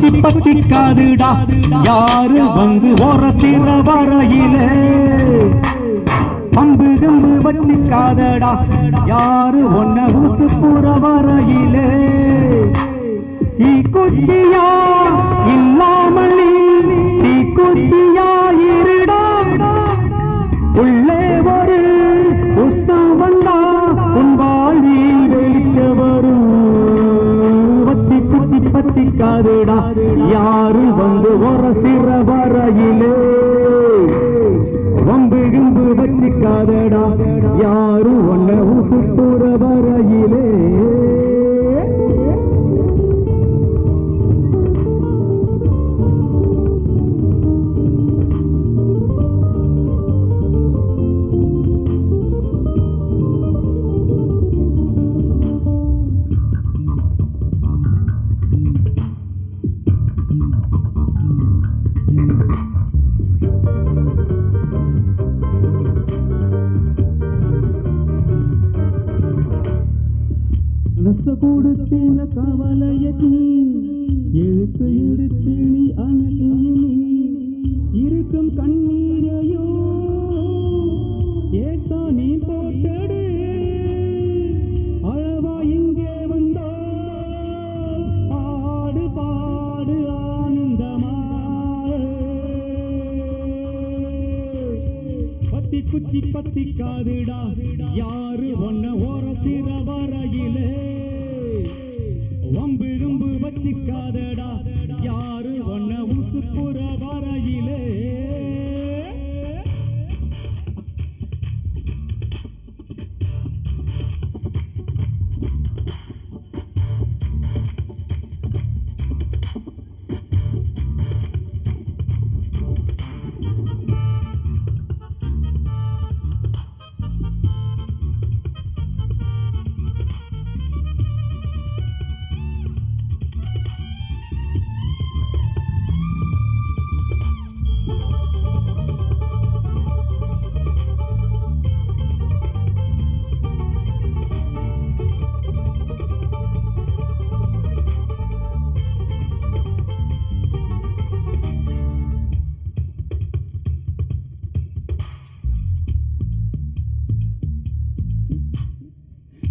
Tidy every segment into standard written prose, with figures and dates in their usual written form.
குச்சி பத்திக்காதுடா யாரு வந்து ஒரசிற வரையிலே அம்பு கம்பு வச்சிக்காதடா யாரு ஒன்ன உசு புற வரையிலே குச்சியா இல்லாமல் நீ குச்சியா இருடா உள்ளே ஒரு புஷ்டம் வந்தா உன் வாழ்வில் வெளிச்ச வரும் வத்தி குச்சி பத்திக்காதுடா யாரு வந்து ஒரசிற வரையிலே வம்பு கிம்பு வச்சிக்காதடா யாரு ஒன்ன உசு புற வரையிலே கொடுத்தீன கவலைய நீ எதுக்கு எடுத்தீனி அழகிய இருக்கும் கண்ணீரையோ ஏத்தா நீ போட்டடு அழவா இங்கே வந்தோ ஆடு பாடு ஆனந்தமா பத்தி குச்சி பத்தி காதுடா யாரு ஒன்ன ஓரசிற வரையிலே வம்பு கும்பு வச்சிக்காதடா யாரு ஒன்ன உசு புற வரையிலே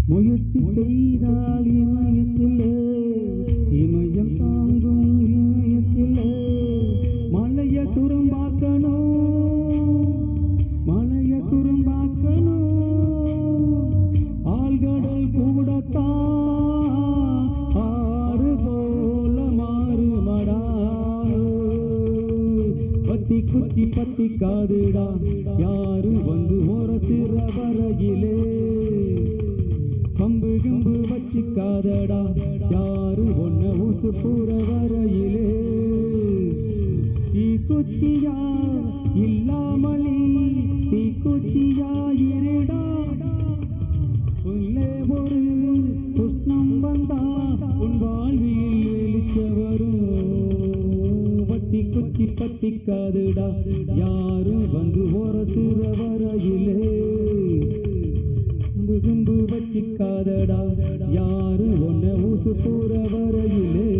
முயற்சி செய்தால் இமயத்திலே இமயம் தாங்கும் இமயத்திலே மலைய துரும்பாக்கணும் மலைய துரும்பாக்கணும் ஆழ்கடல் கூடத்தான் ஆறு போல மாறுமடா பத்தி குச்சி பத்தி காதுடா யாரு வந்து ஒரசிற வரையிலே கம்பு கம்பு வச்சிக்காதடா யாரு ஒன்ன உசு புற வரையிலே குச்சியா இல்லாமலே குச்சியா இருடா உள்ளே ஒரு புஷ்ணம் வந்தா உன் வாழ்வில் வெளிச்ச வரும் வத்தி குச்சி பத்திக்காதுடா யாரு வந்து ஒரசிற வரையிலே கும்பு வச்சிக்காதடா யாரு ஒன்ன உசு புற வரையிலே